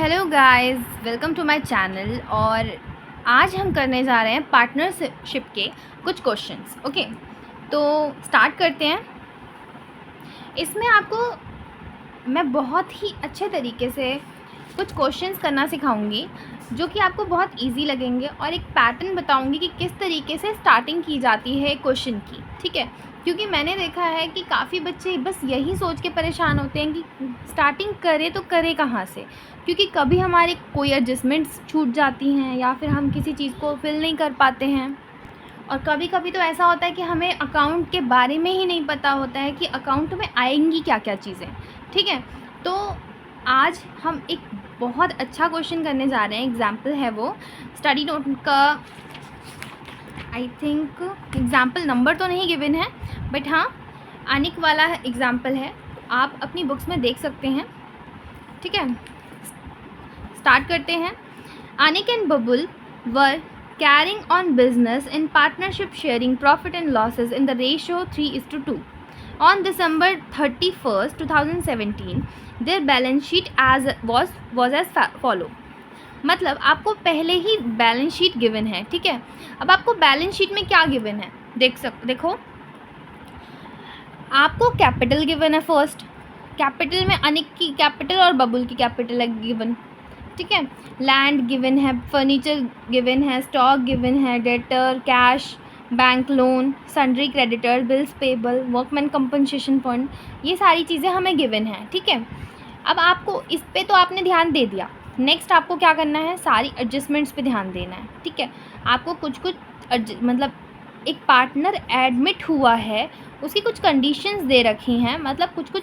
Hello guys, welcome to my channel. और आज हम करने जा रहे हैं पार्टनरशिप के कुछ क्वेश्चंस। ओके, तो स्टार्ट करते हैं। इसमें आपको मैं बहुत ही अच्छे तरीके से कुछ क्वेश्चंस करना सिखाऊंगी जो कि आपको बहुत इजी लगेंगे, और एक पैटर्न बताऊंगी कि किस तरीके से स्टार्टिंग की जाती है क्वेश्चन की। ठीक है, क्योंकि मैंने देखा है कि काफ़ी बच्चे बस यही सोच के परेशान होते हैं कि स्टार्टिंग करें तो करें कहाँ से, क्योंकि कभी हमारे कोई एडजस्टमेंट्स छूट जाती हैं या फिर हम किसी चीज़ को फिल नहीं कर पाते हैं। और कभी कभी तो ऐसा होता है कि हमें अकाउंट के बारे में ही नहीं पता होता है कि अकाउंट में आएंगी क्या क्या चीज़ें। ठीक है, तो आज हम एक बहुत अच्छा क्वेश्चन करने जा रहे हैं। एग्जाम्पल है वो स्टडी नोट का, आई थिंक एग्ज़ाम्पल नंबर तो नहीं गिवन है, बट हाँ आनिक वाला एग्ज़ाम्पल है, आप अपनी बुक्स में देख सकते हैं। ठीक है, स्टार्ट करते हैं। Anik and Babul were carrying on business in partnership, sharing profit and losses in the ratio 3:2. On December 31st, 2017, their balance sheet was as follow. मतलब आपको पहले ही बैलेंस शीट गिवन है। ठीक है, अब आपको बैलेंस शीट में क्या गिवन है देखो, आपको कैपिटल गिवन है। फर्स्ट कैपिटल में अनिक की कैपिटल और बबुल की कैपिटल है गिवन। ठीक है, लैंड गिवन है, फर्नीचर गिवन है, स्टॉक गिवन है, debtor, cash, bank loan, sundry creditor, bills payable, workman compensation fund, ये सारी चीज़ें हमें गिवन है। ठीक है, अब आपको इस पे तो आपने ध्यान दे दिया। नेक्स्ट आपको क्या करना है, सारी एडजस्टमेंट्स पे ध्यान देना है। ठीक है, आपको कुछ मतलब एक पार्टनर एडमिट हुआ है, उसकी कुछ कंडीशंस दे रखी हैं, मतलब कुछ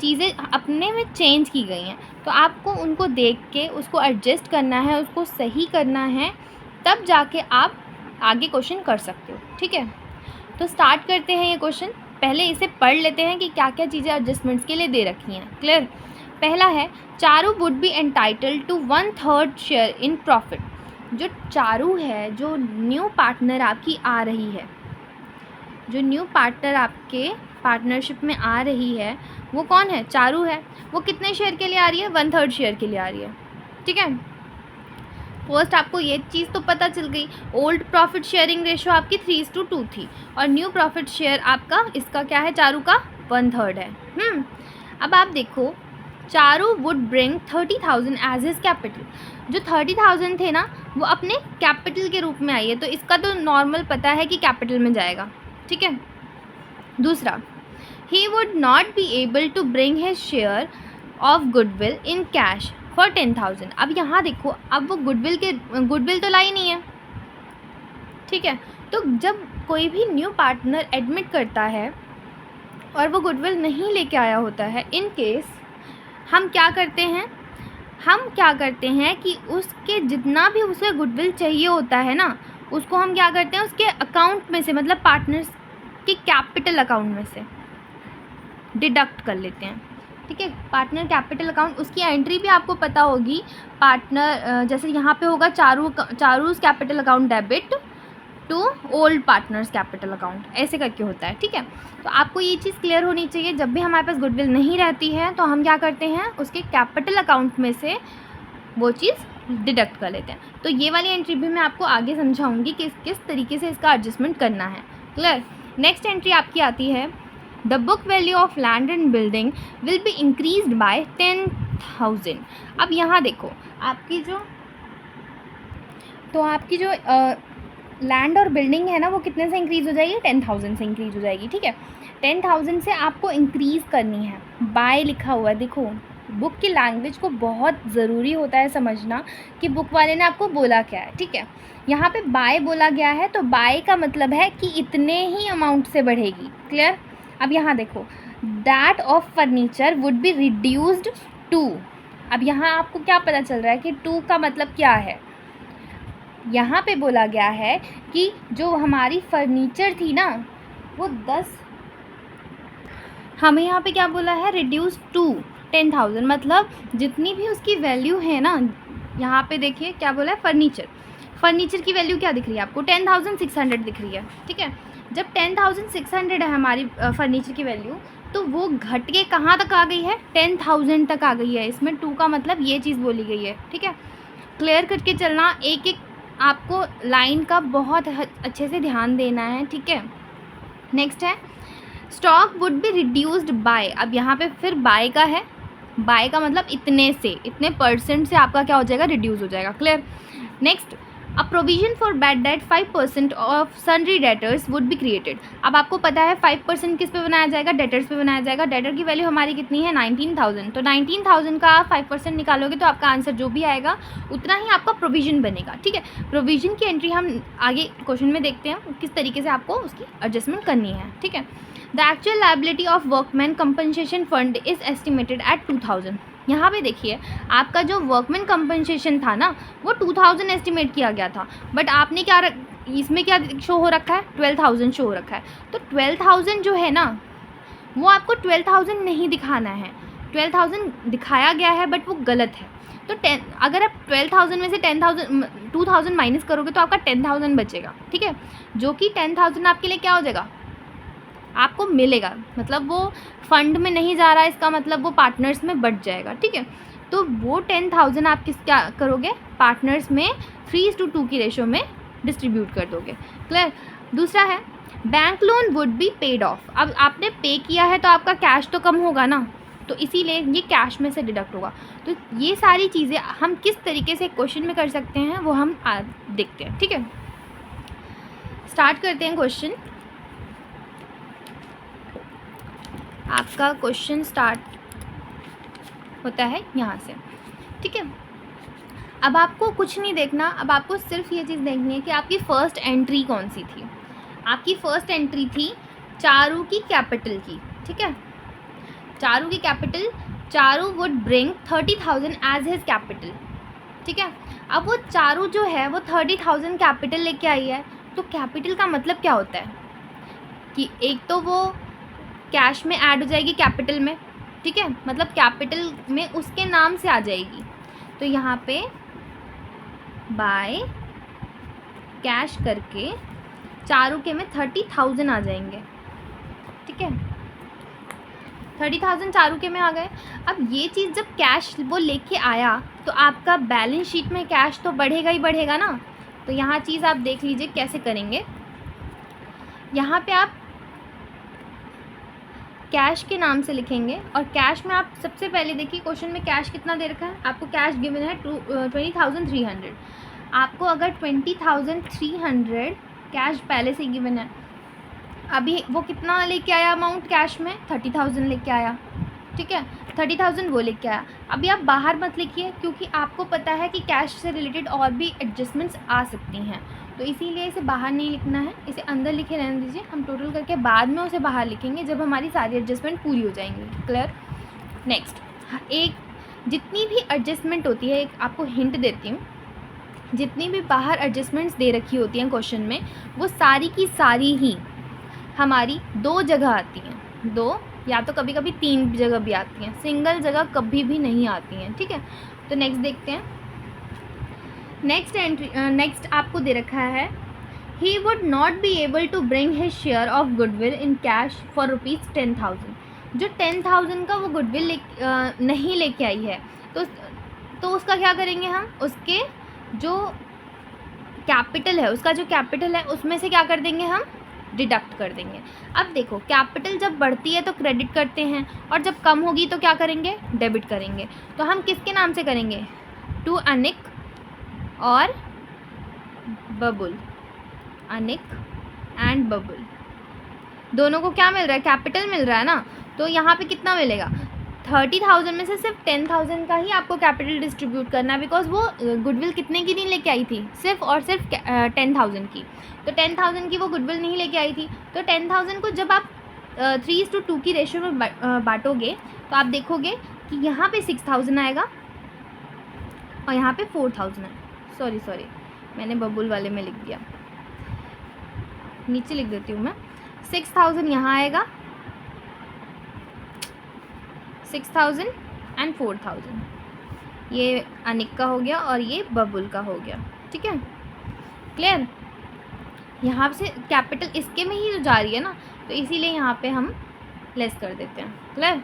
चीज़ें अपने में चेंज की गई हैं, तो आपको उनको देख के उसको एडजस्ट करना है, उसको सही करना है, तब जाके आप आगे क्वेश्चन कर सकते हो। ठीक है, तो स्टार्ट करते हैं ये क्वेश्चन। पहले इसे पढ़ लेते हैं कि क्या क्या चीज़ें एडजस्टमेंट्स के लिए दे रखी हैं। क्लियर? पहला है Charu would be entitled to 1/3 share in profit. जो चारू है, जो न्यू पार्टनर आपकी आ रही है, जो न्यू पार्टनर आपके पार्टनरशिप में आ रही है, वो कौन है? चारू है। वो कितने शेयर के लिए आ रही है? 1/3 शेयर के लिए आ रही है। ठीक है, फर्स्ट आपको ये चीज़ तो पता चल गई। ओल्ड प्रॉफिट शेयरिंग रेशो आपकी 3:2 थी, और न्यू प्रॉफिट शेयर आपका इसका क्या है? चारू का 1/3 है। अब आप देखो, Charu would bring 30,000 as his capital. जो 30,000 थे ना, वो अपने कैपिटल के रूप में आई है, तो इसका तो नॉर्मल पता है कि कैपिटल में जाएगा। ठीक है, दूसरा, he would not be able to bring his share of goodwill in cash for 10,000। अब यहाँ देखो, अब वो गुडविल तो लाई नहीं है। ठीक है, तो जब कोई भी न्यू पार्टनर एडमिट करता है और वो गुडविल नहीं लेके आया होता है, इन केस हम क्या करते हैं कि उसके जितना भी उसे गुडविल चाहिए होता है ना, उसको हम क्या करते हैं, उसके अकाउंट में से, मतलब पार्टनर्स के कैपिटल अकाउंट में से डिडक्ट कर लेते हैं। ठीक है, पार्टनर कैपिटल अकाउंट, उसकी एंट्री भी आपको पता होगी। पार्टनर जैसे यहाँ पे होगा चारूज capital account debit to old partners capital account, ऐसे करके होता है। ठीक है, तो आपको ये चीज़ क्लियर होनी चाहिए। जब भी हमारे पास गुडविल नहीं रहती है तो हम क्या करते हैं, उसके कैपिटल अकाउंट में से वो चीज़ डिडक्ट कर लेते हैं। तो ये वाली एंट्री भी मैं आपको आगे समझाऊंगी कि किस तरीके से इसका एडजस्टमेंट करना है। क्लियर? नेक्स्ट एंट्री आपकी आती है, the book value of land and building will be increased by 10,000। अब यहाँ देखो, आपकी जो लैंड और बिल्डिंग है ना, वो कितने से इंक्रीज़ हो जाएगी? 10,000 से इंक्रीज़ हो जाएगी। ठीक है, 10,000 से आपको इंक्रीज़ करनी है। बाय लिखा हुआ है, देखो बुक की लैंग्वेज को बहुत ज़रूरी होता है समझना कि बुक वाले ने आपको बोला क्या है। ठीक है, यहाँ पे बाय बोला गया है, तो बाय का मतलब है कि इतने ही अमाउंट से बढ़ेगी। क्लियर? अब यहाँ देखो, that of furniture would be reduced to. अब यहाँ आपको क्या पता चल रहा है कि 2 का मतलब क्या है? यहाँ पे बोला गया है कि जो हमारी फर्नीचर थी ना, वो 10, हमें यहाँ पे क्या बोला है? रिड्यूस टू 10,000, मतलब जितनी भी उसकी वैल्यू है ना, यहाँ पे देखिए क्या बोला है, फर्नीचर की वैल्यू क्या दिख रही है आपको? 10,600 दिख रही है। ठीक है, जब 10,600 है हमारी फर्नीचर की वैल्यू, तो वो घट के कहाँ तक आ गई है, 10,000 तक आ गई है। इसमें 2 का मतलब ये चीज़ बोली गई है, ठीक है। क्लियर करके चलना, एक एक आपको लाइन का बहुत अच्छे से ध्यान देना है, ठीक है। नेक्स्ट है stock would be reduced by. अब यहाँ पे फिर बाय का है, बाय का मतलब इतने से, इतने परसेंट से आपका क्या हो जाएगा, रिड्यूस हो जाएगा। Clear. Next, a provision for bad date 5% of sundry debtors would be created. अब आपको पता है 5% किस पे बनाया जाएगा, डेटर्स पे बनाया जाएगा। डेटर की वैल्यू हमारी कितनी है, 19,000। तो 19,000 का आप 5% निकालोगे तो आपका आंसर जो भी आएगा उतना ही आपका प्रोविजन बनेगा, ठीक है। प्रोविजन की एंट्री हम आगे क्वेश्चन में देखते हैं किस तरीके से आपको उसकी एडजस्टमेंट करनी है, ठीक है। The actual liability of workman compensation fund is estimated at 2,000। यहाँ पे देखिए आपका जो वर्कमैन कंपनसेशन था ना वो 2,000 एस्टिमेट किया गया था, बट आपने क्या इसमें क्या शो हो रखा है, 12,000 शो हो रखा है। तो 12,000 जो है ना वो आपको 12,000 नहीं दिखाना है, 12,000 दिखाया गया है बट वो गलत है। तो अगर आप 12,000 में से 2,000 माइनस करोगे तो आपका 10,000 बचेगा, ठीक है। जो कि 10,000 आपके लिए क्या हो जाएगा, आपको मिलेगा, मतलब वो फंड में नहीं जा रहा है, इसका मतलब वो पार्टनर्स में बढ़ जाएगा, ठीक है। तो वो 10,000 आप क्या करोगे, पार्टनर्स में 3:2 की रेशो में डिस्ट्रीब्यूट कर दोगे। क्लियर। दूसरा है bank loan would be paid of. अब आपने पे किया है तो आपका कैश तो कम होगा ना, तो इसीलिए ये कैश में से डिडक्ट होगा। तो ये सारी चीज़ें हम किस तरीके से क्वेश्चन में कर सकते हैं वो हम देखते हैं, ठीक है। स्टार्ट करते हैं क्वेश्चन। आपका क्वेश्चन स्टार्ट होता है यहाँ से, ठीक है। अब आपको कुछ नहीं देखना, अब आपको सिर्फ ये चीज़ देखनी है कि आपकी फ़र्स्ट एंट्री कौन सी थी। आपकी फ़र्स्ट एंट्री थी चारू की कैपिटल की, ठीक है। चारू की capital, Charu would bring 30,000 as his capital, ठीक है। अब वो चारू जो है वो 30,000 कैपिटल लेके आई है। तो कैपिटल का मतलब क्या होता है कि एक तो वो कैश में ऐड हो जाएगी कैपिटल में, ठीक है, मतलब कैपिटल में उसके नाम से आ जाएगी। तो यहाँ पे बाय कैश करके चारू के में 30,000 आ जाएंगे, ठीक है। 30,000 चारू के में आ गए। अब ये चीज़ जब कैश वो लेके आया तो आपका बैलेंस शीट में कैश तो बढ़ेगा ही बढ़ेगा ना। तो यहाँ चीज़ आप देख लीजिए कैसे करेंगे। यहाँ पे आप कैश के नाम से लिखेंगे और कैश में आप सबसे पहले देखिए क्वेश्चन में कैश कितना दे रखा है, आपको कैश गिवन है 20,300। आपको अगर 20,300 कैश पहले से गिवन है, अभी वो कितना लेके आया अमाउंट कैश में, 30,000 लेके आया, ठीक है। 30,000 वो लेके आया। अभी आप बाहर मत लिखिए क्योंकि आपको पता है कि कैश से रिलेटेड और भी एडजस्टमेंट्स आ सकती हैं, तो इसीलिए इसे बाहर नहीं लिखना है, इसे अंदर लिखे रहने दीजिए। हम टोटल करके बाद में उसे बाहर लिखेंगे जब हमारी सारी एडजस्टमेंट पूरी हो जाएंगी। क्लियर। नेक्स्ट, एक जितनी भी एडजस्टमेंट होती है, एक आपको हिंट देती हूँ, जितनी भी बाहर एडजस्टमेंट्स दे रखी होती हैं क्वेश्चन में वो सारी की सारी ही हमारी 2 जगह आती हैं, 2 या तो कभी कभी 3 जगह भी आती हैं, सिंगल जगह कभी भी नहीं आती हैं, ठीक है। तो नेक्स्ट देखते हैं। नेक्स्ट आपको दे रखा है he would not be able to bring his share of goodwill in cash for ₹10,000। जो 10,000 का वो गुडविल नहीं लेके आई है तो उसका क्या करेंगे हम, उसके जो कैपिटल है, उसका जो कैपिटल है उसमें से क्या कर देंगे, हम डिडक्ट कर देंगे। अब देखो कैपिटल जब बढ़ती है तो क्रेडिट करते हैं और जब कम होगी तो क्या करेंगे, डेबिट करेंगे। तो हम किसके नाम से करेंगे, टू अनिक और बबुल, अनिक एंड बबुल दोनों को क्या मिल रहा है, कैपिटल मिल रहा है ना। तो यहाँ पे कितना मिलेगा, 30,000 में से सिर्फ 10,000 का ही आपको कैपिटल डिस्ट्रीब्यूट करना है, बिकॉज वो गुडविल कितने की नहीं लेके आई थी, सिर्फ और सिर्फ 10,000 की। तो 10,000 की वो गुडविल नहीं लेके आई थी। तो 10,000 को जब आप 3:2 की रेशो में बांटोगे तो आप देखोगे कि यहाँ पे 6,000 आएगा और यहाँ पे 4,000 है। सॉरी मैंने बबुल वाले में लिख दिया, नीचे लिख देती हूँ मैं। 6,000 यहाँ आएगा, 6,000 एंड 4,000 ये अनिक का हो गया और ये बबुल का हो गया, ठीक है। क्लियर। यहाँ से कैपिटल इसके में ही तो जा रही है ना, तो इसीलिए यहाँ पे हम लेस कर देते हैं। क्लियर?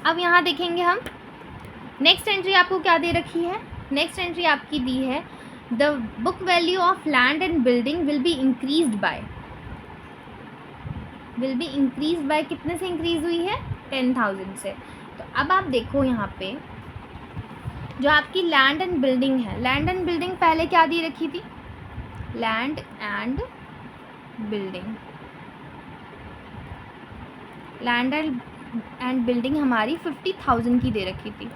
अब यहाँ देखेंगे हम नेक्स्ट एंट्री आपको क्या दे रखी है। नेक्स्ट एंट्री आपकी दी है the book value of land and building will be increased by कितने से इंक्रीज हुई है? 10,000 से। तो अब आप देखो यहाँ पे जो आपकी लैंड एंड बिल्डिंग है, लैंड एंड बिल्डिंग पहले क्या दी रखी थी? लैंड एंड बिल्डिंग हमारी 50,000 की दे रखी थी।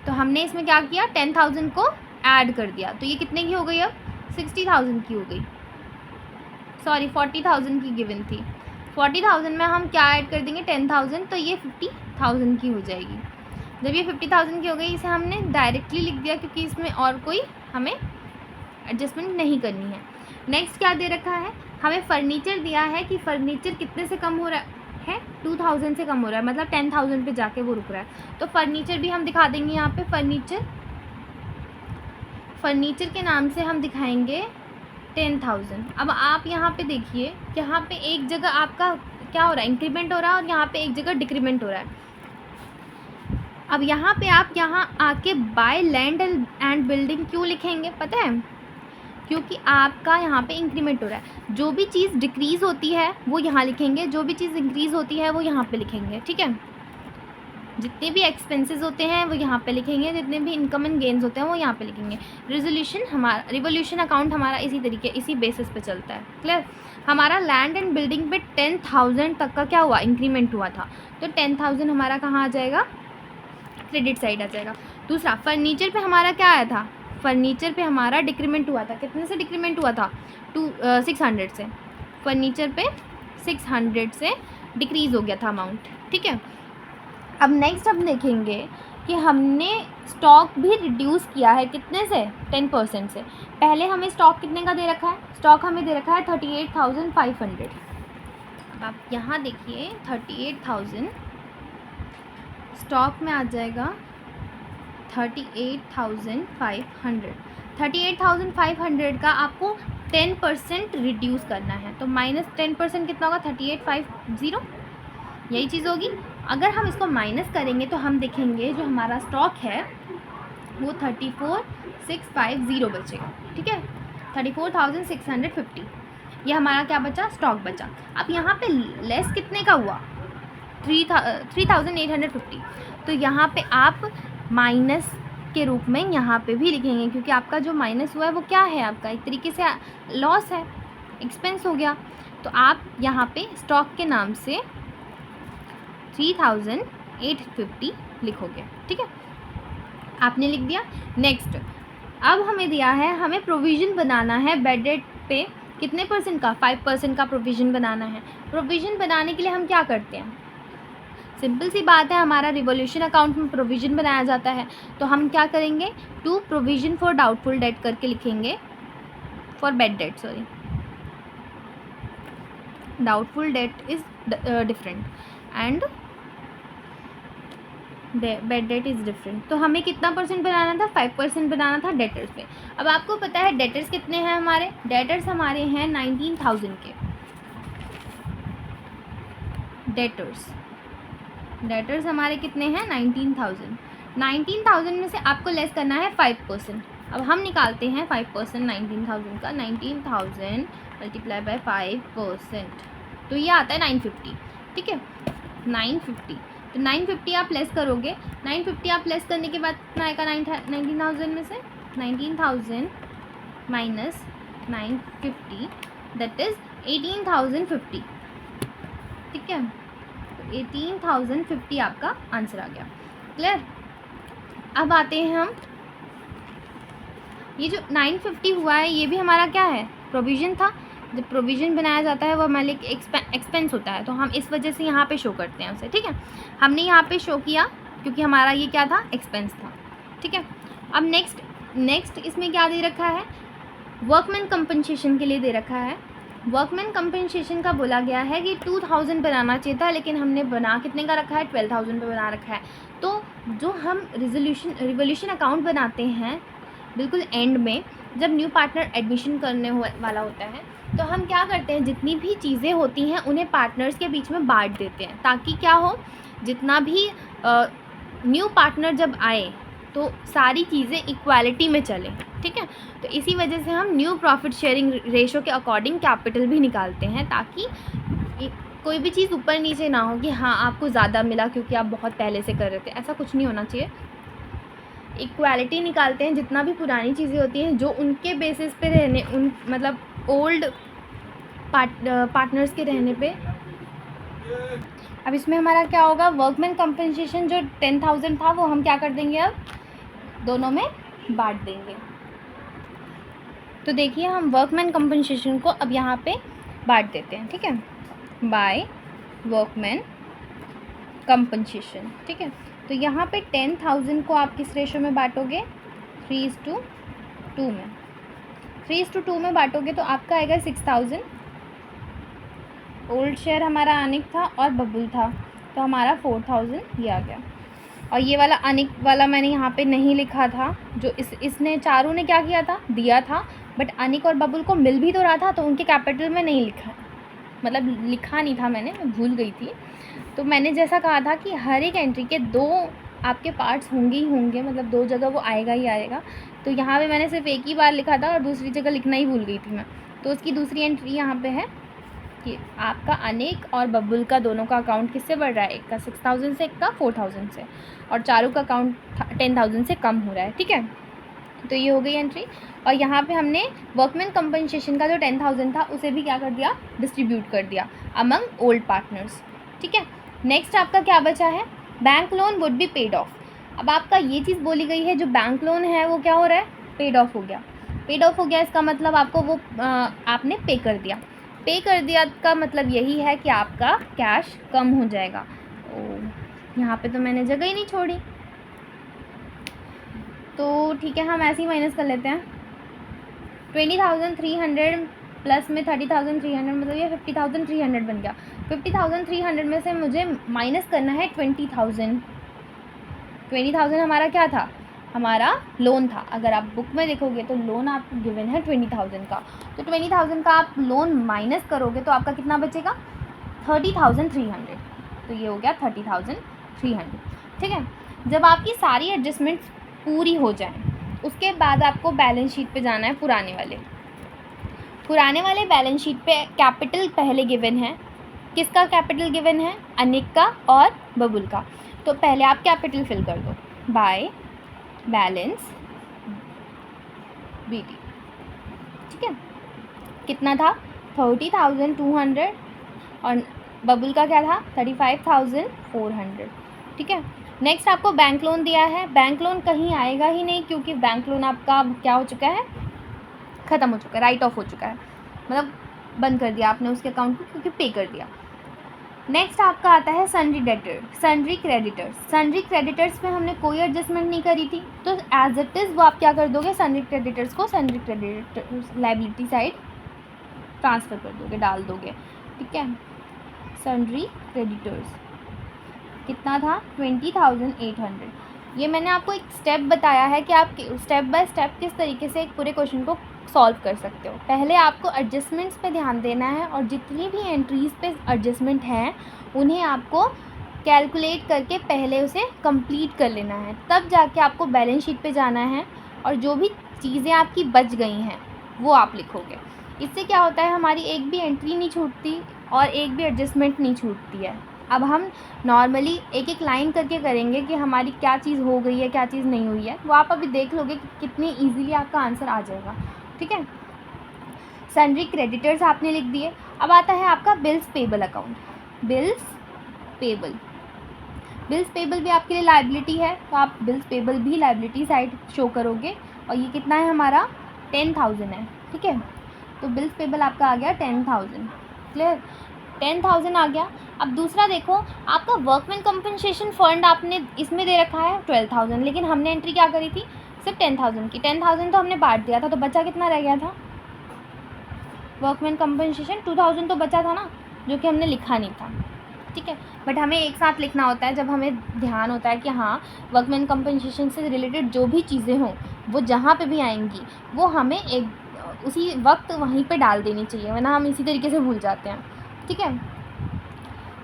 तो हमने इसमें क्या किया? 10,000 को ऐड कर दिया। तो ये कितने की हो गई? अब 60,000 की हो गई। सॉरी 40,000 की गिवन थी। 40,000 में हम क्या ऐड कर देंगे? 10,000, तो ये 50,000 की हो जाएगी। जब ये 50,000 की हो गई, इसे हमने डायरेक्टली लिख दिया क्योंकि इसमें और कोई हमें एडजस्टमेंट नहीं करनी है। नेक्स्ट क्या दे रखा है? हमें फर्नीचर दिया है कि फर्नीचर कितने से कम हो रहा है? 2,000 से कम हो रहा है, मतलब 10,000 पे जाके वो रुक रहा है। तो फर्नीचर भी हम दिखा देंगे यहाँ पे। फर्नीचर के नाम से हम दिखाएंगे 10,000। अब आप यहाँ पे देखिए, यहाँ पे एक जगह आपका क्या हो रहा है? इंक्रीमेंट हो रहा है, और यहाँ पे एक जगह डिक्रीमेंट हो रहा है। अब यहाँ पे आप यहाँ आके बाय लैंड एंड बिल्डिंग क्यों लिखेंगे पता है? क्योंकि आपका यहाँ पे इंक्रीमेंट हो रहा है। जो भी चीज़ डिक्रीज़ होती है वो यहाँ लिखेंगे, जो भी चीज़ इंक्रीज़ होती है वो यहाँ पे लिखेंगे। ठीक है? जितने भी एक्सपेंसेस होते हैं वो यहाँ पे लिखेंगे, जितने भी इनकम एंड गेन्स होते हैं वो यहाँ पे लिखेंगे। रिवोल्यूशन अकाउंट हमारा इसी बेसिस पे चलता है। क्लियर? हमारा लैंड एंड बिल्डिंग पे 10,000 तक का क्या हुआ? इंक्रीमेंट हुआ था। तो 10,000 हमारा कहाँ आ जाएगा? क्रेडिट साइड आ जाएगा। दूसरा, फर्नीचर पे हमारा क्या आया था? फर्नीचर पे हमारा डिक्रीमेंट हुआ था। कितने से डिक्रीमेंट हुआ था? 600 से। फर्नीचर पे 600 से डिक्रीज़ हो गया था अमाउंट। ठीक है? अब नेक्स्ट हम देखेंगे कि हमने स्टॉक भी रिड्यूस किया है कितने से? 10% से। पहले हमें स्टॉक कितने का दे रखा है? स्टॉक हमें दे रखा है 38,500। अब आप यहाँ देखिए 38,000 स्टॉक में आ जाएगा 38,500। 38,500 का आपको 10% रिड्यूस करना है। तो -10% कितना होगा? 38,500, यही चीज़ होगी। अगर हम इसको माइनस करेंगे तो हम देखेंगे जो हमारा स्टॉक है वो 34,650 बचेगा। ठीक है? 34,650 ये हमारा क्या बचा? स्टॉक बचा। अब यहाँ पे लेस कितने का हुआ? 3,850। तो यहाँ पे आप माइनस के रूप में यहाँ पे भी लिखेंगे, क्योंकि आपका जो माइनस हुआ है वो क्या है? आपका एक तरीके से लॉस है, एक्सपेंस हो गया। तो आप यहाँ पे स्टॉक के नाम से 3,850 लिखोगे। ठीक है? आपने लिख दिया। नेक्स्ट, अब हमें दिया है, हमें प्रोविज़न बनाना है बैड डेट पे कितने परसेंट का? 5% का प्रोविज़न बनाना है। प्रोविज़न बनाने के लिए हम क्या करते हैं? सिंपल सी बात है, हमारा रिवोल्यूशन अकाउंट में प्रोविज़न बनाया जाता है। तो हम क्या करेंगे? To provision for doubtful debt करके लिखेंगे, for bad debt, sorry, doubtful debt is different and bad debt is different. तो हमें कितना परसेंट बनाना था? 5% बनाना था डेटर्स पे। अब आपको पता है डेटर्स कितने हैं हमारे? डेटर्स हमारे हैं 19,000 के। डेटर्स हमारे कितने हैं? 19,000। 19,000 में से आपको लेस करना है 5%। अब हम निकालते हैं 5% 19,000 का। 19,000 मल्टीप्लाई बाय 5%, तो ये आता है 950। ठीक है? 950। तो 950 आप लेस करोगे। 950 आप लेस करने के बाद कितना आएगा? 19,000 में से 19,000 माइनस 950, दैट इज़ 18,050। ठीक है? 18,050 आपका आंसर आ गया। क्लियर? अब आते हैं हम, ये जो 950 हुआ है ये भी हमारा क्या है? प्रोविज़न था। जब प्रोविज़न बनाया जाता है वो हमारे लिए एक्सपेंस होता है, तो हम इस वजह से यहाँ पे शो करते हैं उसे। ठीक है? हमने यहाँ पे शो किया क्योंकि हमारा ये क्या था? एक्सपेंस था। ठीक है? अब नेक्स्ट इसमें क्या दे रखा है? वर्कमैन कंपनसेशन के लिए दे रखा है। वर्कमैन कंपनसेशन का बोला गया है कि 2,000 बनाना चाहिए था, लेकिन हमने बना कितने का रखा है? 12,000 पे बना रखा है। तो जो हम रिवोल्यूशन अकाउंट बनाते हैं बिल्कुल एंड में, जब न्यू पार्टनर एडमिशन करने वाला होता है तो हम क्या करते हैं, जितनी भी चीज़ें होती हैं उन्हें पार्टनर्स के बीच में बांट देते हैं, ताकि क्या हो, जितना भी न्यू पार्टनर जब आए तो सारी चीज़ें इक्वालिटी में चले। ठीक है, तो इसी वजह से हम न्यू प्रॉफिट शेयरिंग रेशो के अकॉर्डिंग कैपिटल भी निकालते हैं, ताकि कोई भी चीज़ ऊपर नीचे ना हो कि हाँ आपको ज़्यादा मिला क्योंकि आप बहुत पहले से कर रहे थे, ऐसा कुछ नहीं होना चाहिए। इक्वालिटी निकालते हैं, जितना भी पुरानी चीज़ें होती हैं जो उनके बेसिस पे रहने, उन मतलब ओल्ड पार्टनर्स के रहने पे। अब इसमें हमारा क्या होगा, वर्कमैन कंपनसेशन जो 10,000 था वो हम क्या कर देंगे, अब दोनों में बांट देंगे। तो देखिए हम वर्कमैन कंपनसेशन को अब यहाँ पे बांट देते हैं। ठीक है, बाय वर्कमैन कंपनसेशन। ठीक है, तो यहाँ पे 10,000 को आप किस रेशो में बांटोगे, 3:2 में। 3:2 में बांटोगे तो आपका आएगा 6,000। ओल्ड शेयर हमारा अनिक था और बबुल था, तो हमारा 4,000 ये आ गया। और ये वाला अनिक वाला मैंने यहाँ पे नहीं लिखा था, जो इसने चारों ने क्या किया था, दिया था, बट अनिक और बबुल को मिल भी तो रहा था, तो उनके कैपिटल में नहीं लिखा, मतलब लिखा नहीं था मैंने, मैं भूल गई थी। तो मैंने जैसा कहा था कि हर एक एंट्री के 2 आपके पार्ट्स होंगे ही होंगे, मतलब 2 जगह वो आएगा ही आएगा। तो यहाँ पे मैंने सिर्फ एक ही बार लिखा था और दूसरी जगह लिखना ही भूल गई थी मैं। तो उसकी दूसरी एंट्री यहाँ पे है कि आपका अनिक और बबुल का दोनों का अकाउंट किससे बढ़ रहा है, एक का 6,000 से, एक का 4,000 से, और चारों का अकाउंट 10,000 से कम हो रहा है। ठीक है, तो ये हो गई एंट्री। और यहाँ पे हमने वर्कमैन कंपनसेशन का जो 10,000 था उसे भी क्या कर दिया, डिस्ट्रीब्यूट कर दिया अमंग ओल्ड पार्टनर्स। ठीक है, नेक्स्ट आपका क्या बचा है, bank loan would be paid of. अब आपका ये चीज़ बोली गई है, जो बैंक लोन है वो क्या हो रहा है, पेड ऑफ हो गया। पेड ऑफ हो गया इसका मतलब आपको वो आपने पे कर दिया। पे कर दिया का मतलब यही है कि आपका कैश कम हो जाएगा। यहाँ पे तो मैंने जगह ही नहीं छोड़ी, तो ठीक है हम ऐसे ही माइनस कर लेते हैं। 20,300 प्लस में 30,300, मतलब ये 50,300 बन गया। 50,300 में से मुझे माइनस करना है 20,000। 20,000 हमारा क्या था, हमारा लोन था। अगर आप बुक में देखोगे तो लोन आपको गिवन है 20,000 का, तो 20,000 का आप लोन माइनस करोगे तो आपका कितना बचेगा, 30,300। तो ये हो गया 30,300। ठीक है, जब आपकी सारी एडजस्टमेंट्स पूरी हो जाए उसके बाद आपको बैलेंस शीट पे जाना है। पुराने वाले बैलेंस शीट पे कैपिटल पहले गिवन है। किसका कैपिटल गिवन है, अनिक का और बबुल का। तो पहले आप कैपिटल फिल कर दो, बाय बैलेंस BT। ठीक है, कितना था, 30,200, और बबुल का क्या था, 35,400। ठीक है, नेक्स्ट आपको बैंक लोन दिया है। बैंक लोन कहीं आएगा ही नहीं, क्योंकि बैंक लोन आपका क्या हो चुका है, ख़त्म हो चुका है, राइट ऑफ हो चुका है, मतलब बंद कर दिया आपने उसके अकाउंट को, क्योंकि पे कर दिया। नेक्स्ट आपका आता है sundry debtor, sundry creditors. Sundry creditors में हमने कोई एडजस्टमेंट नहीं करी थी, तो एज इट इज़ वो आप क्या कर दोगे, सन्ड्री क्रेडिटर्स को sundry creditors liability side transfer कर दोगे, डाल दोगे। ठीक है, सन्ड्री क्रेडिटर्स कितना था, 20,800। ये मैंने आपको एक स्टेप बताया है कि आप स्टेप बाय स्टेप किस तरीके से एक पूरे क्वेश्चन को सॉल्व कर सकते हो। पहले आपको एडजस्टमेंट्स पे ध्यान देना है, और जितनी भी एंट्रीज़ पे एडजस्टमेंट हैं उन्हें आपको कैलकुलेट करके पहले उसे कंप्लीट कर लेना है, तब जाके आपको बैलेंस शीट पे जाना है और जो भी चीज़ें आपकी बच गई हैं वो आप लिखोगे। इससे क्या होता है, हमारी एक भी एंट्री नहीं छूटती और एक भी एडजस्टमेंट नहीं छूटती है। अब हम नॉर्मली एक एक लाइन करके करेंगे कि हमारी क्या चीज़ हो गई है, क्या चीज़ नहीं हुई है, वो आप अभी देख लोगे कि कितनी ईजीली आपका आंसर आ जाएगा। ठीक है, सन्ड्री क्रेडिटर्स आपने लिख दिए। अब आता है आपका bills payable account. Bills payable भी आपके लिए लायबिलिटी है, तो आप बिल्स पेबल भी लायबिलिटी साइड शो करोगे, और ये कितना है हमारा, 10,000 है। ठीक है, तो बिल्स पेबल आपका आ गया 10,000। क्लियर, 10,000 आ गया। अब दूसरा देखो, आपका वर्कमैन कंपनसेशन फंड आपने इसमें दे रखा है 12,000, लेकिन हमने एंट्री क्या करी थी, सिर्फ 10,000 की। 10,000 तो हमने बांट दिया था, तो बचा कितना रह गया था, वर्कमैन कंपनसेशन 2,000 तो बचा था ना, जो कि हमने लिखा नहीं था। ठीक है, बट हमें एक साथ लिखना होता है जब हमें ध्यान होता है कि हाँ वर्कमैन कंपनसेशन से रिलेटेड जो भी चीज़ें हों वो जहाँ पे भी आएंगी वो हमें एक उसी वक्त वहीं पे डाल देनी चाहिए, वरना हम इसी तरीके से भूल जाते हैं। ठीक है,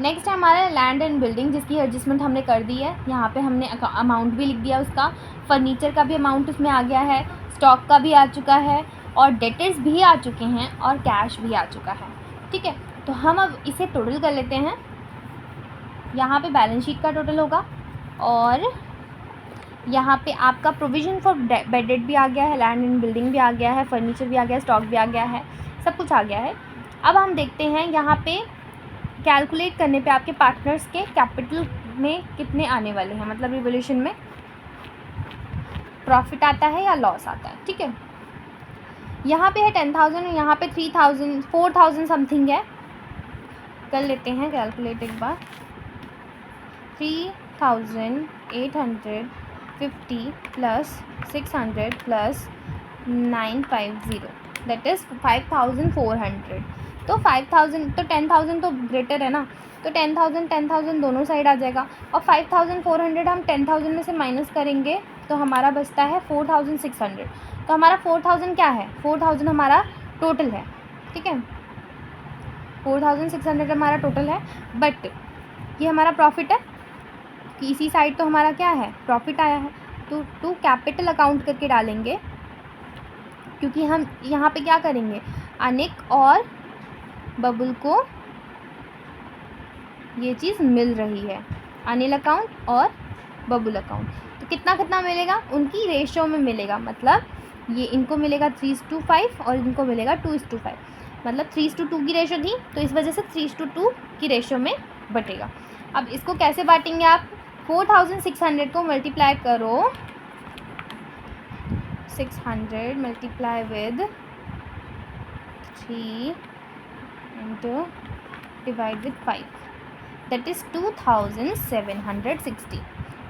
नेक्स्ट है हमारा लैंड एंड बिल्डिंग, जिसकी एडजस्टमेंट हमने कर दी है। यहाँ पे हमने अमाउंट भी लिख दिया उसका, फर्नीचर का भी अमाउंट उसमें आ गया है, स्टॉक का भी आ चुका है, और डेटर्स भी आ चुके हैं, और कैश भी आ चुका है। ठीक है, तो हम अब इसे टोटल कर लेते हैं। यहाँ पे बैलेंस शीट का टोटल होगा, और यहाँ पे आपका प्रोविज़न फॉर बेडेड भी आ गया है, लैंड एंड बिल्डिंग भी आ गया है, फर्नीचर भी आ गया है, स्टॉक भी आ गया है, सब कुछ आ गया है। अब हम देखते हैं यहाँ पे कैलकुलेट करने पे आपके पार्टनर्स के कैपिटल में कितने आने वाले हैं, मतलब रिवोल्यूशन में प्रॉफिट आता है या लॉस आता है। ठीक है, यहाँ पे है 10,000, यहाँ पे 3,000 4,000 समथिंग है। कर लेते हैं कैलकुलेट एक बार। 3,850 प्लस 600 प्लस 950, दैट इज़ 5,400। तो 5,000 तो 10,000 तो ग्रेटर है ना, तो 10,000 दोनों साइड आ जाएगा, और 5,400 हम 10,000 में से माइनस करेंगे तो हमारा बचता है 4,600। तो हमारा 4,000 क्या है, 4,000 हमारा टोटल है। ठीक है, 4,600 हमारा टोटल है, बट ये हमारा प्रॉफिट है कि इसी साइड तो हमारा क्या है, प्रॉफिट आया है। तो टू कैपिटल अकाउंट करके डालेंगे, क्योंकि हम यहाँ पे क्या करेंगे, अनिक और बबुल को ये चीज़ मिल रही है, अनिल अकाउंट और बबुल अकाउंट। तो कितना कितना मिलेगा, उनकी रेशो में मिलेगा, मतलब ये इनको मिलेगा 3:5 और इनको मिलेगा 2:5, मतलब 3:2 की रेशो थी, तो इस वजह से 3:2 की रेशो में बटेगा। अब इसको कैसे बांटेंगे आप, 4,600 को मल्टीप्लाई करो, 600 multiply with 3 into divide with 5, that is 2,760।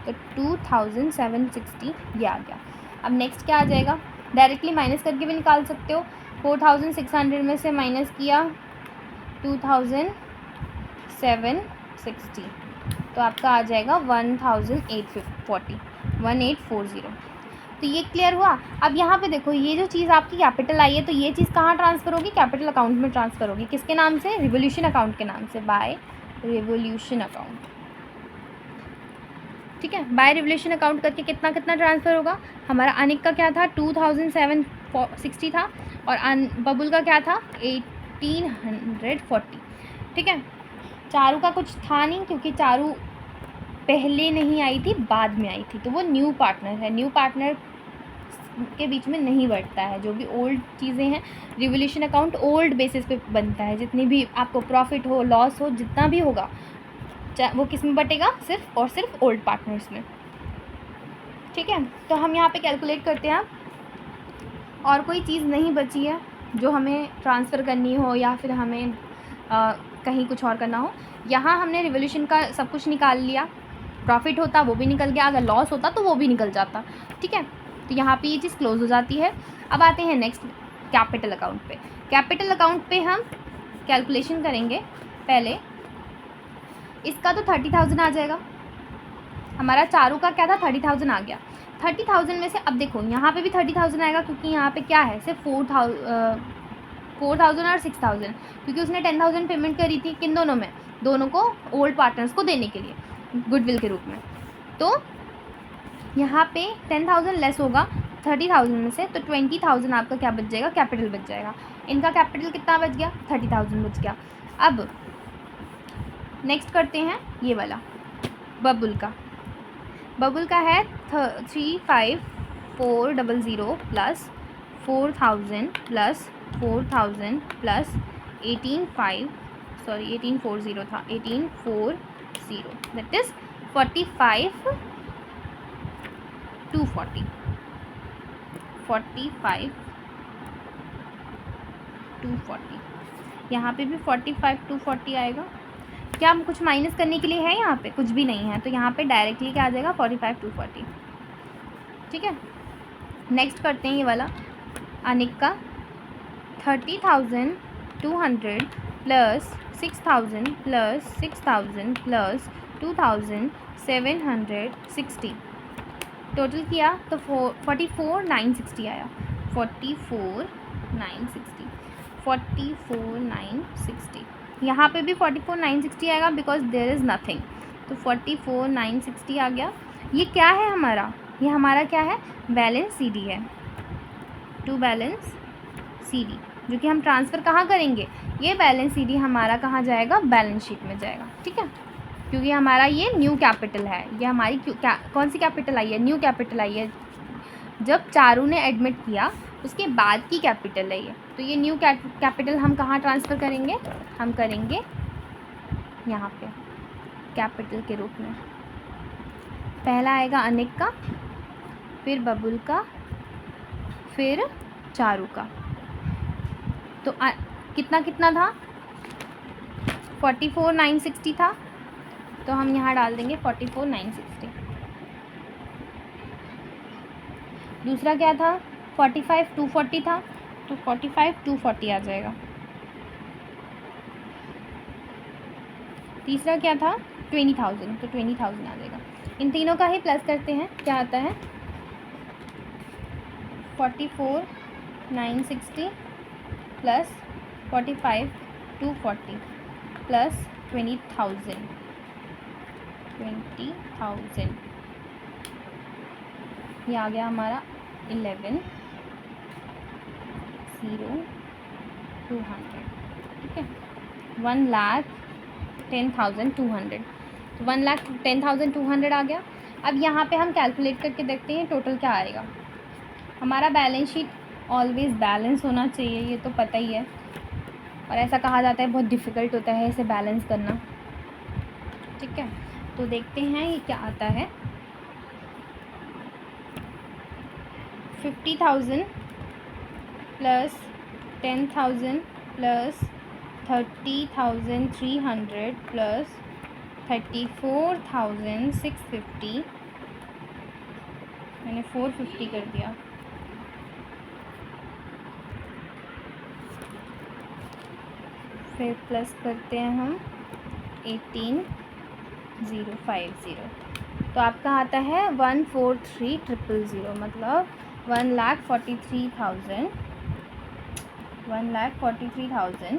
तो 2,760 ये आ गया। अब नेक्स्ट क्या आ जाएगा, डायरेक्टली माइनस करके भी निकाल सकते हो। 4,600 में से माइनस किया 2,760, तो आपका आ जाएगा 1840। तो ये क्लियर हुआ। अब यहाँ पे देखो, ये जो चीज़ आपकी कैपिटल आई है, तो ये चीज़ कहाँ ट्रांसफ़र होगी, कैपिटल अकाउंट में ट्रांसफ़र होगी। किसके नाम से, रिवोल्यूशन अकाउंट के नाम से, बाय रिवोल्यूशन अकाउंट। ठीक है, बाय रिवोल्यूशन अकाउंट करके कितना कितना ट्रांसफ़र होगा, हमारा अनिक का क्या था 2,760 था, और बबुल का क्या था 1,840। ठीक है, चारू का कुछ था नहीं, क्योंकि चारू पहले नहीं आई थी, बाद में आई थी, तो वो न्यू पार्टनर है। न्यू पार्टनर के बीच में नहीं बढ़ता है, जो भी ओल्ड चीज़ें हैं, रिवोल्यूशन अकाउंट ओल्ड बेसिस पे बनता है। जितनी भी आपको प्रॉफिट हो, लॉस हो, जितना भी होगा, वो किस में बटेगा, सिर्फ और सिर्फ ओल्ड पार्टनर्स में। ठीक है, तो हम यहाँ पे कैलकुलेट करते हैं। और कोई चीज़ नहीं बची है जो हमें ट्रांसफ़र करनी हो, या फिर हमें कहीं कुछ और करना हो। यहाँ हमने रिवोल्यूशन का सब कुछ निकाल लिया, प्रॉफिट होता वो भी निकल गया, अगर लॉस होता तो वो भी निकल जाता। ठीक है, तो यहाँ पे ये चीज़ क्लोज हो जाती है। अब आते हैं नेक्स्ट कैपिटल अकाउंट पे। कैपिटल अकाउंट पे हम कैलकुलेशन करेंगे। पहले इसका तो 30,000 आ जाएगा, हमारा चारों का क्या था 30,000 आ गया। 30,000 में से अब देखो यहाँ पे भी 30,000 आएगा, क्योंकि यहाँ पे क्या है, सिर्फ 4,000 और 6,000, क्योंकि उसने 10,000 पेमेंट करी थी, किन दोनों में, दोनों को ओल्ड पार्टनर्स को देने के लिए गुडविल के रूप में। तो यहाँ पे 10,000 लेस होगा 30,000 में से, तो 20,000 आपका क्या बच जाएगा, कैपिटल बच जाएगा। इनका कैपिटल कितना बच गया, 30,000 बच गया। अब नेक्स्ट करते हैं ये वाला बबुल का। बबुल का है 35,400 प्लस 4,000 प्लस 4,000 प्लस 18,40 था, 18,40, दैट इज़ 45,240, 45,240। यहाँ पे भी 45,240 आएगा। क्या हम कुछ माइनस करने के लिए है, यहाँ पे कुछ भी नहीं है, तो यहाँ पे डायरेक्टली क्या आ जाएगा 45,240। ठीक है, नेक्स्ट करते हैं ये वाला अनिक का 30,200 प्लस 6,000 प्लस 6,000 प्लस 2,760, टोटल किया तो 44,960 आया, 44,960। यहाँ पे भी 44,960 आएगा बिकॉज देयर इज़ नथिंग, तो 44,960 आ गया। ये क्या है हमारा, ये हमारा क्या है, बैलेंस CD है, टू बैलेंस CD, जो कि हम ट्रांसफ़र कहाँ करेंगे, ये बैलेंस CD हमारा कहाँ जाएगा, बैलेंस शीट में जाएगा, ठीक है। क्योंकि हमारा ये न्यू कैपिटल है, ये हमारी कौन सी कैपिटल आई है, न्यू कैपिटल आई है। जब चारू ने एडमिट किया उसके बाद की कैपिटल है ये, तो ये न्यू कैपिटल हम कहाँ ट्रांसफ़र करेंगे, हम करेंगे यहाँ पे कैपिटल के रूप में। पहला आएगा अनिक का, फिर बबुल का, फिर चारू का। तो कितना कितना था, 44,960 था, तो हम यहाँ डाल देंगे 44,960। दूसरा क्या था, 45,240 था, तो 45,240 आ जाएगा। तीसरा क्या था, 20,000, तो 20,000 आ जाएगा। इन तीनों का ही प्लस करते हैं, क्या आता है, 44,960 प्लस 45,240 प्लस 20,000, ये आ गया हमारा 11,0200, ठीक है। 1,10,200, तो 1,10,200 आ गया। अब यहाँ पे हम कैलकुलेट करके देखते हैं टोटल क्या आएगा। हमारा बैलेंस शीट ऑलवेज बैलेंस होना चाहिए, ये तो पता ही है, और ऐसा कहा जाता है बहुत डिफ़िकल्ट होता है इसे बैलेंस करना, ठीक है। तो देखते हैं ये क्या आता है। 50,000 प्लस 10,000 प्लस 30,300 प्लस 34,650, मैंने 450 कर दिया, फिर प्लस करते हैं हम 18,050, तो आपका आता है 143,000, मतलब 1,43,000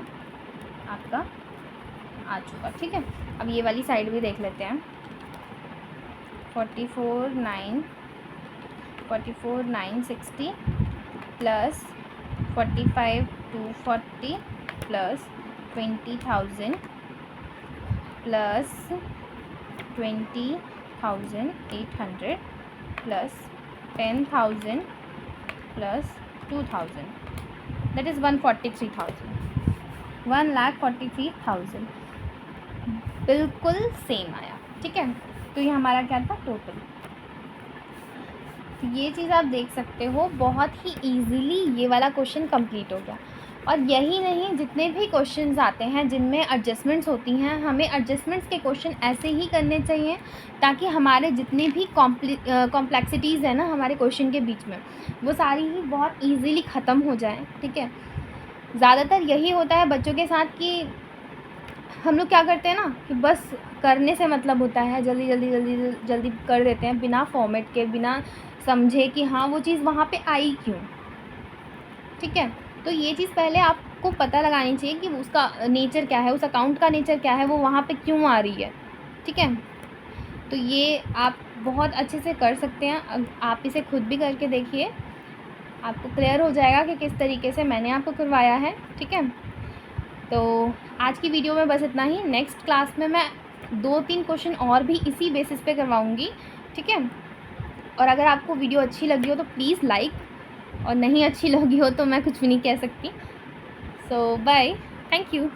आपका आ चुका, ठीक है। अब ये वाली साइड भी देख लेते हैं। 44,960 plus 45,240 plus 20,000 plus 20,800 plus 10,000 plus 2,000, that is 143,000, 1,43,000 बिल्कुल सेम आया, ठीक है। तो ये हमारा क्या था, टोटल। तो ये चीज़ आप देख सकते हो, बहुत ही इजीली ये वाला क्वेश्चन कंप्लीट हो गया। और यही नहीं, जितने भी क्वेश्चंस आते हैं जिनमें एडजस्टमेंट्स होती हैं, हमें एडजस्टमेंट्स के क्वेश्चन ऐसे ही करने चाहिए ताकि हमारे जितने भी कॉम्प्लेक्सिटीज़ है ना हमारे क्वेश्चन के बीच में, वो सारी ही बहुत ईजीली ख़त्म हो जाए, ठीक है। ज़्यादातर यही होता है बच्चों के साथ कि हम लोग क्या करते हैं ना कि बस करने से मतलब होता है, जल्दी जल्दी जल्दी जल्दी कर देते हैं, बिना फॉर्मेट के, बिना समझे कि हाँ वो चीज़ वहाँ पे आई क्यों, ठीक है। तो ये चीज़ पहले आपको पता लगानी चाहिए कि उसका नेचर क्या है, उस अकाउंट का नेचर क्या है, वो वहाँ पे क्यों आ रही है, ठीक है। तो ये आप बहुत अच्छे से कर सकते हैं, आप इसे खुद भी करके देखिए, आपको क्लियर हो जाएगा कि किस तरीके से मैंने आपको करवाया है, ठीक है। तो आज की वीडियो में बस इतना ही। नेक्स्ट क्लास में मैं 2-3 क्वेश्चन और भी इसी बेसिस पे करवाऊँगी, ठीक है। और अगर आपको वीडियो अच्छी लगी हो तो प्लीज़ लाइक, और नहीं अच्छी लगी हो तो मैं कुछ भी नहीं कह सकती। सो बाय, थैंक यू।